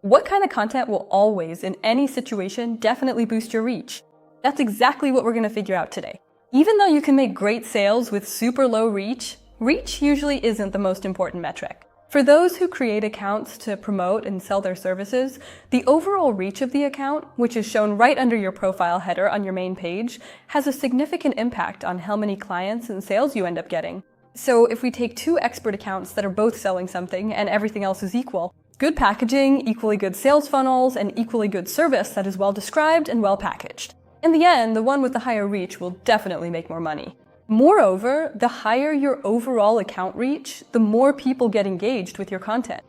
What kind of content will always, in any situation, definitely boost your reach? That's exactly what we're going to figure out today. Even though you can make great sales with super low reach, reach usually isn't the most important metric. For those who create accounts to promote and sell their services, the overall reach of the account, which is shown right under your profile header on your main page, has a significant impact on how many clients and sales you end up getting. So if we take two expert accounts that are both selling something and everything else is equal, good packaging, equally good sales funnels, and equally good service that is well described and well packaged. In the end, the one with the higher reach will definitely make more money. Moreover, the higher your overall account reach, the more people get engaged with your content.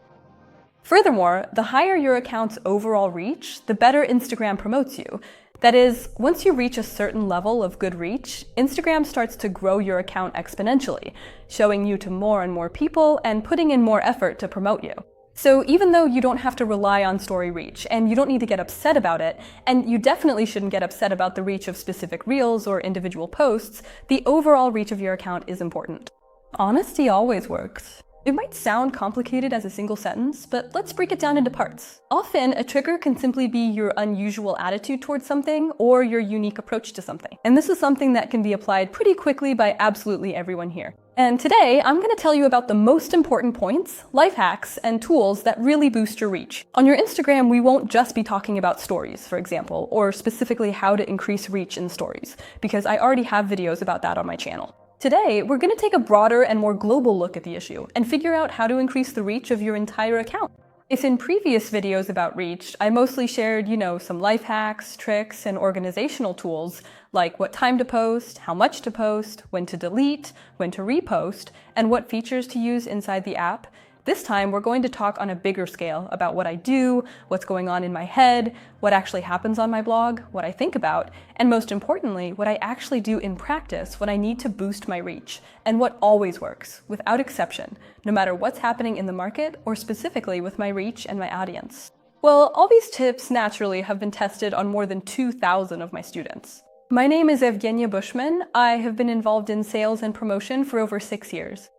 Furthermore, the higher your account's overall reach, the better Instagram promotes you. That is, once you reach a certain level of good reach, Instagram starts to grow your account exponentially, showing you to more and more people and putting in more effort to promote you. So even though you don't have to rely on story reach, and you don't need to get upset about it, and you definitely shouldn't get upset about the reach of specific reels or individual posts, the overall reach of your account is important. Honesty always works. It might sound complicated as a single sentence, but let's break it down into parts. Often, a trigger can simply be your unusual attitude towards something or your unique approach to something. And this is something that can be applied pretty quickly by absolutely everyone here. And today, I'm going to tell you about the most important points, life hacks, and tools that really boost your reach. On your Instagram, we won't just be talking about stories, for example, or specifically how to increase reach in stories, because I already have videos about that on my channel. Today, we're going to take a broader and more global look at the issue and figure out how to increase the reach of your entire account. If in previous videos about reach, I mostly shared, some life hacks, tricks, and organizational tools, like what time to post, how much to post, when to delete, when to repost, and what features to use inside the app, this time we're going to talk on a bigger scale about what I do, what's going on in my head, what actually happens on my blog, what I think about, and most importantly, what I actually do in practice when I need to boost my reach, and what always works, without exception, no matter what's happening in the market or specifically with my reach and my audience. Well, all these tips naturally have been tested on more than 2,000 of my students. My name is Evgenia Bushman. I have been involved in sales and promotion for over 6 years.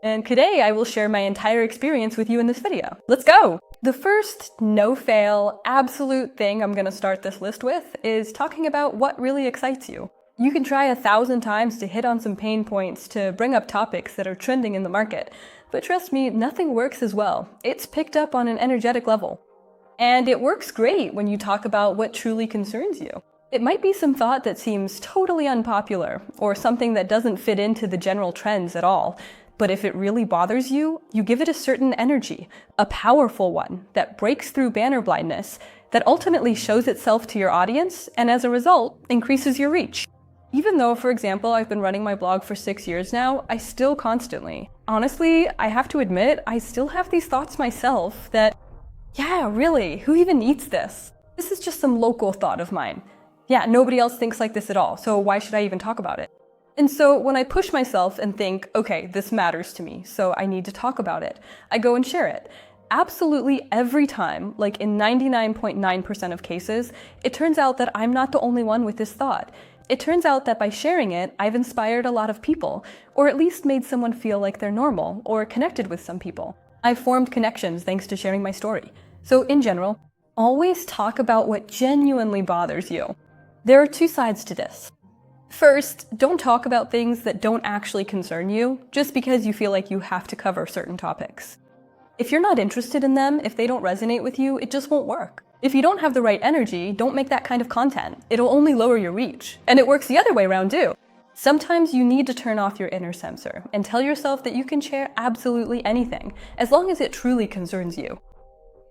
And today I will share my entire experience with you in this video. Let's go! The first no-fail, absolute thing I'm going to start this list with is talking about what really excites you. You can try 1,000 times to hit on some pain points to bring up topics that are trending in the market, but trust me, nothing works as well. It's picked up on an energetic level. And it works great when you talk about what truly concerns you. It might be some thought that seems totally unpopular, or something that doesn't fit into the general trends at all. But if it really bothers you, you give it a certain energy, a powerful one that breaks through banner blindness, that ultimately shows itself to your audience, and as a result, increases your reach. Even though, for example, I've been running my blog for 6 years now, I still constantly. Honestly, I have to admit, I still have these thoughts myself that, yeah, really, who even needs this? This is just some local thought of mine. Yeah, nobody else thinks like this at all, so why should I even talk about it? And so when I push myself and think, okay, this matters to me, so I need to talk about it, I go and share it. Absolutely every time, like in 99.9% of cases, it turns out that I'm not the only one with this thought. It turns out that by sharing it, I've inspired a lot of people, or at least made someone feel like they're normal, or connected with some people. I've formed connections thanks to sharing my story. So in general, always talk about what genuinely bothers you. There are two sides to this. First, don't talk about things that don't actually concern you, just because you feel like you have to cover certain topics. If you're not interested in them, if they don't resonate with you, it just won't work. If you don't have the right energy, don't make that kind of content. It'll only lower your reach. And it works the other way around too. Sometimes you need to turn off your inner censor and tell yourself that you can share absolutely anything, as long as it truly concerns you.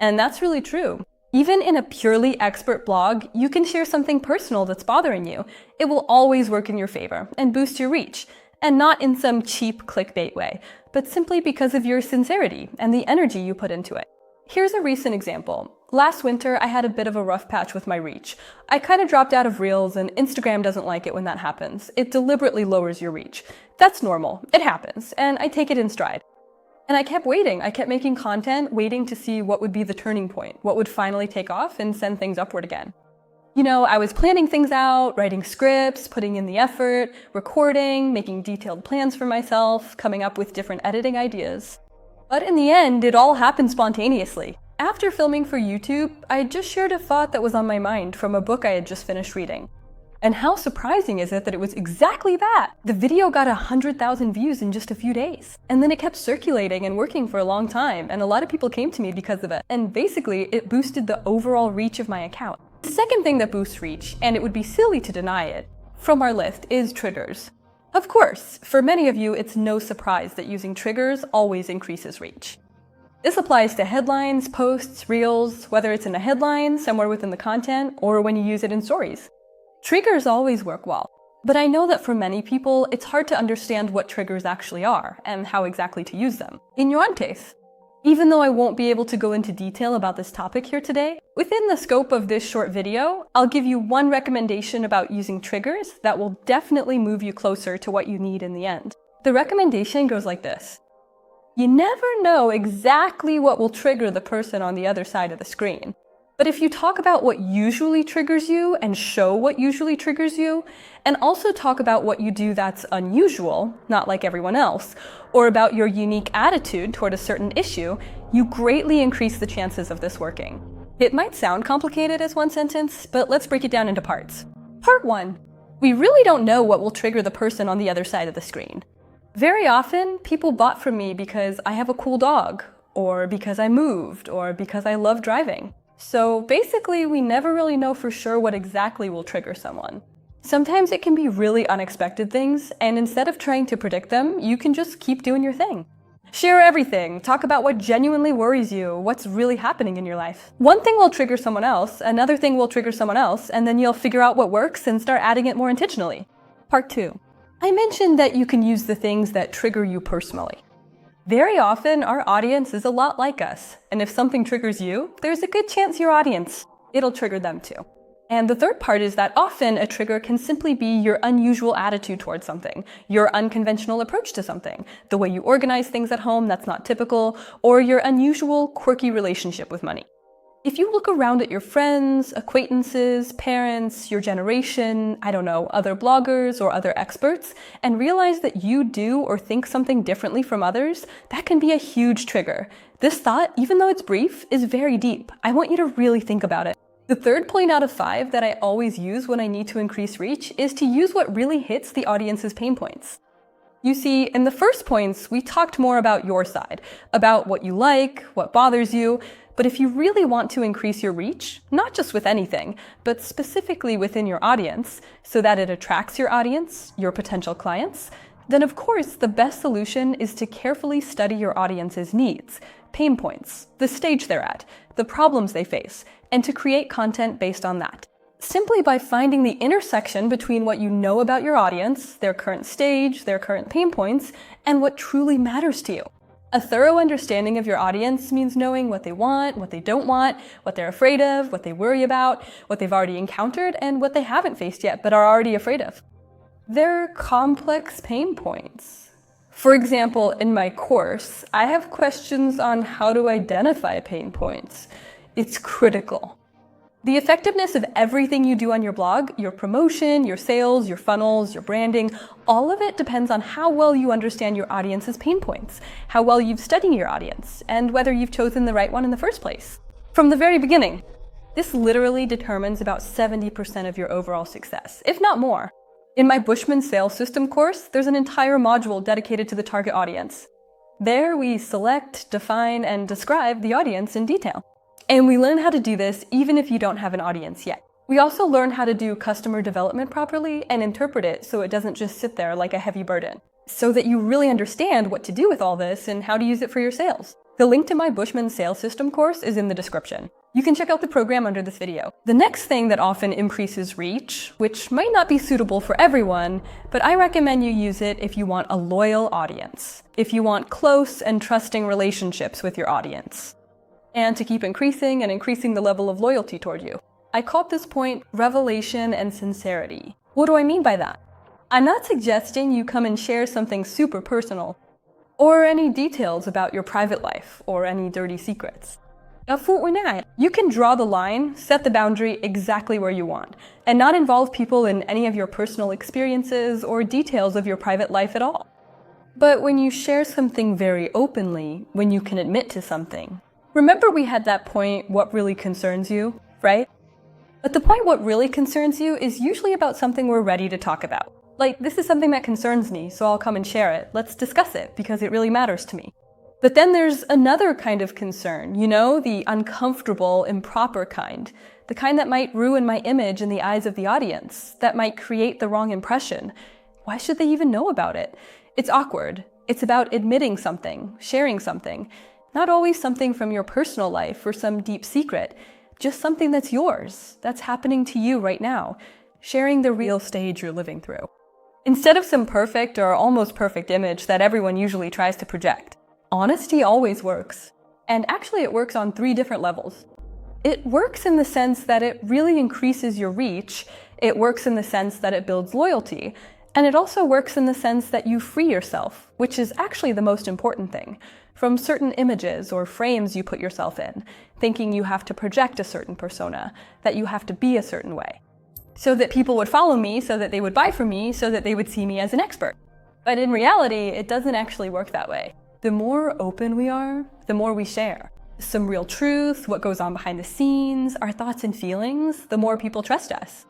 And that's really true. Even in a purely expert blog, you can share something personal that's bothering you. It will always work in your favor and boost your reach, and not in some cheap clickbait way, but simply because of your sincerity and the energy you put into it. Here's a recent example. Last winter, I had a bit of a rough patch with my reach. I kind of dropped out of Reels, and Instagram doesn't like it when that happens. It deliberately lowers your reach. That's normal. It happens, and I take it in stride. And I kept waiting. I kept making content, waiting to see what would be the turning point, what would finally take off and send things upward again. I was planning things out, writing scripts, putting in the effort, recording, making detailed plans for myself, coming up with different editing ideas. But in the end, it all happened spontaneously. After filming for YouTube, I just shared a thought that was on my mind from a book I had just finished reading. And how surprising is it that it was exactly that? The video got 100,000 views in just a few days. And then it kept circulating and working for a long time, and a lot of people came to me because of it. And basically, it boosted the overall reach of my account. The second thing that boosts reach, and it would be silly to deny it, from our list is triggers. Of course, for many of you, it's no surprise that using triggers always increases reach. This applies to headlines, posts, reels, whether it's in a headline, somewhere within the content, or when you use it in stories. Triggers always work well, but I know that for many people, it's hard to understand what triggers actually are and how exactly to use them. In your own case. Even though I won't be able to go into detail about this topic here today, within the scope of this short video, I'll give you one recommendation about using triggers that will definitely move you closer to what you need in the end. The recommendation goes like this. You never know exactly what will trigger the person on the other side of the screen. But if you talk about what usually triggers you and show what usually triggers you, and also talk about what you do that's unusual, not like everyone else, or about your unique attitude toward a certain issue, you greatly increase the chances of this working. It might sound complicated as one sentence, but let's break it down into parts. Part 1. We really don't know what will trigger the person on the other side of the screen. Very often, people bought from me because I have a cool dog, or because I moved, or because I love driving. So basically, we never really know for sure what exactly will trigger someone. Sometimes it can be really unexpected things, and instead of trying to predict them, you can just keep doing your thing. Share everything, talk about what genuinely worries you, what's really happening in your life. One thing will trigger someone else, another thing will trigger someone else, and then you'll figure out what works and start adding it more intentionally. Part 2. I mentioned that you can use the things that trigger you personally. Very often, our audience is a lot like us, and if something triggers you, there's a good chance your audience, it'll trigger them too. And the third part is that often a trigger can simply be your unusual attitude towards something, your unconventional approach to something, the way you organize things at home that's not typical, or your unusual, quirky relationship with money. If you look around at your friends, acquaintances, parents, your generation, I don't know, other bloggers or other experts, and realize that you do or think something differently from others, that can be a huge trigger. This thought, even though it's brief, is very deep. I want you to really think about it. The third point out of 5 that I always use when I need to increase reach is to use what really hits the audience's pain points. You see, in the first points, we talked more about your side, about what you like, what bothers you. But if you really want to increase your reach, not just with anything, but specifically within your audience, so that it attracts your audience, your potential clients, then of course the best solution is to carefully study your audience's needs, pain points, the stage they're at, the problems they face, and to create content based on that. Simply by finding the intersection between what you know about your audience, their current stage, their current pain points, and what truly matters to you. A thorough understanding of your audience means knowing what they want, what they don't want, what they're afraid of, what they worry about, what they've already encountered, and what they haven't faced yet but are already afraid of. They're complex pain points. For example, in my course, I have questions on how to identify pain points. It's critical. The effectiveness of everything you do on your blog, your promotion, your sales, your funnels, your branding, all of it depends on how well you understand your audience's pain points, how well you've studied your audience, and whether you've chosen the right one in the first place. From the very beginning, this literally determines about 70% of your overall success, if not more. In my Bushman sales system course, there's an entire module dedicated to the target audience. There we select, define, and describe the audience in detail. And we learn how to do this even if you don't have an audience yet. We also learn how to do customer development properly and interpret it so it doesn't just sit there like a heavy burden, so that you really understand what to do with all this and how to use it for your sales. The link to my Bushman sales system course is in the description. You can check out the program under this video. The next thing that often increases reach, which might not be suitable for everyone, but I recommend you use it if you want a loyal audience, if you want close and trusting relationships with your audience, and to keep increasing the level of loyalty toward you. I called this point revelation and sincerity. What do I mean by that? I'm not suggesting you come and share something super personal, or any details about your private life, or any dirty secrets. You can draw the line, set the boundary exactly where you want, and not involve people in any of your personal experiences or details of your private life at all. But when you share something very openly, when you can admit to something, Remember we had that point, what really concerns you, right? But the point what really concerns you is usually about something we're ready to talk about. Like, this is something that concerns me, so I'll come and share it. Let's discuss it, because it really matters to me. But then there's another kind of concern, the uncomfortable, improper kind. The kind that might ruin my image in the eyes of the audience, that might create the wrong impression. Why should they even know about it? It's awkward. It's about admitting something, sharing something. Not always something from your personal life or some deep secret, just something that's yours, that's happening to you right now, sharing the real stage you're living through. Instead of some perfect or almost perfect image that everyone usually tries to project, honesty always works. And actually it works on 3 different levels. It works in the sense that it really increases your reach, it works in the sense that it builds loyalty, and it also works in the sense that you free yourself, which is actually the most important thing, from certain images or frames you put yourself in, thinking you have to project a certain persona, that you have to be a certain way, so that people would follow me, so that they would buy from me, so that they would see me as an expert. But in reality, it doesn't actually work that way. The more open we are, the more we share. Some real truth, what goes on behind the scenes, our thoughts and feelings, the more people trust us.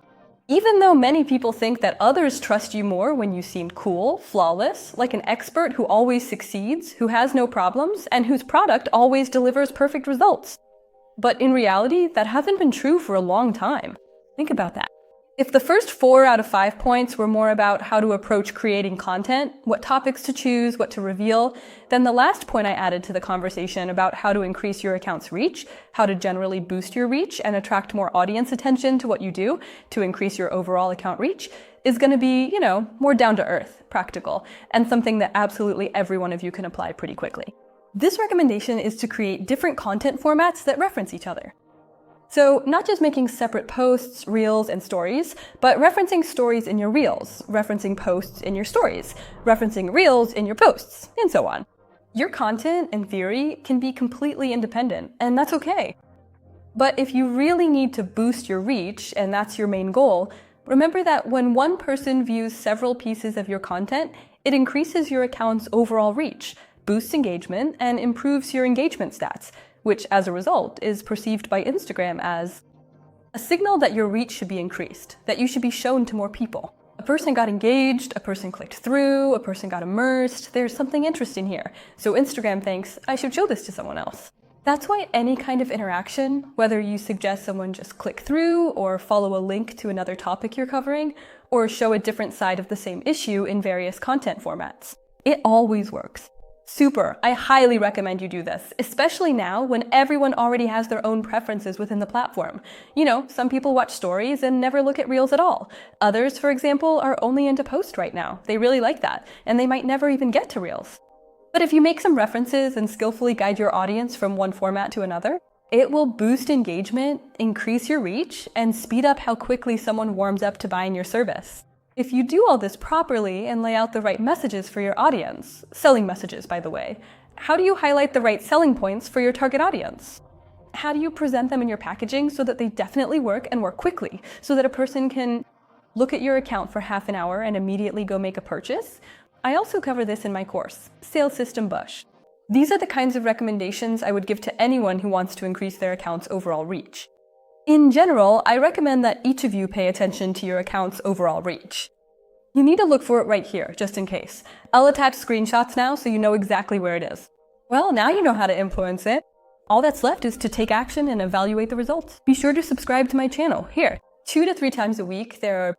Even though many people think that others trust you more when you seem cool, flawless, like an expert who always succeeds, who has no problems, and whose product always delivers perfect results. But in reality, that hasn't been true for a long time. Think about that. If the first 4 out of 5 points were more about how to approach creating content, what topics to choose, what to reveal, then the last point I added to the conversation about how to increase your account's reach, how to generally boost your reach and attract more audience attention to what you do to increase your overall account reach, is going to be, more down to earth, practical, and something that absolutely every one of you can apply pretty quickly. This recommendation is to create different content formats that reference each other. So not just making separate posts, reels, and stories, but referencing stories in your reels, referencing posts in your stories, referencing reels in your posts, and so on. Your content, in theory, can be completely independent, and that's okay. But if you really need to boost your reach, and that's your main goal, remember that when one person views several pieces of your content, it increases your account's overall reach, boosts engagement, and improves your engagement stats, which as a result is perceived by Instagram as a signal that your reach should be increased, that you should be shown to more people. A person got engaged, a person clicked through, a person got immersed, there's something interesting here. So Instagram thinks, I should show this to someone else. That's why any kind of interaction, whether you suggest someone just click through or follow a link to another topic you're covering, or show a different side of the same issue in various content formats, it always works. Super, I highly recommend you do this, especially now when everyone already has their own preferences within the platform. Some people watch stories and never look at reels at all. Others, for example, are only into post right now. They really like that, and they might never even get to reels. But if you make some references and skillfully guide your audience from one format to another, it will boost engagement, increase your reach, and speed up how quickly someone warms up to buying your service. If you do all this properly and lay out the right messages for your audience, selling messages, by the way, how do you highlight the right selling points for your target audience? How do you present them in your packaging so that they definitely work and work quickly, so that a person can look at your account for half an hour and immediately go make a purchase? I also cover this in my course, Sales System Bush. These are the kinds of recommendations I would give to anyone who wants to increase their account's overall reach. In general, I recommend that each of you pay attention to your account's overall reach. You need to look for it right here, just in case. I'll attach screenshots now so you know exactly where it is. Well, now you know how to influence it. All that's left is to take action and evaluate the results. Be sure to subscribe to my channel. Here, 2 to 3 times a week, there are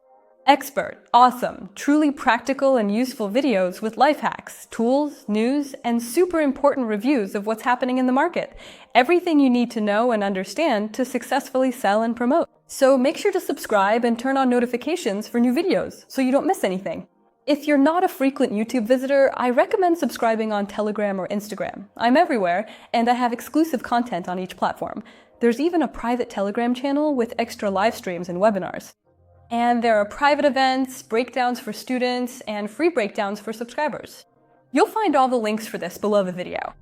expert, awesome, truly practical and useful videos with life hacks, tools, news, and super important reviews of what's happening in the market. Everything you need to know and understand to successfully sell and promote. So make sure to subscribe and turn on notifications for new videos so you don't miss anything. If you're not a frequent YouTube visitor, I recommend subscribing on Telegram or Instagram. I'm everywhere, and I have exclusive content on each platform. There's even a private Telegram channel with extra live streams and webinars. And there are private events, breakdowns for students, and free breakdowns for subscribers. You'll find all the links for this below the video.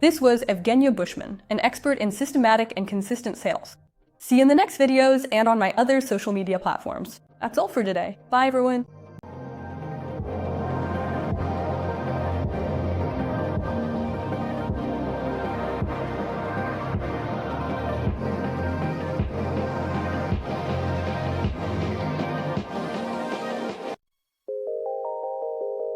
This was Evgenia Bushman, an expert in systematic and consistent sales. See you in the next videos and on my other social media platforms. That's all for today. Bye, everyone.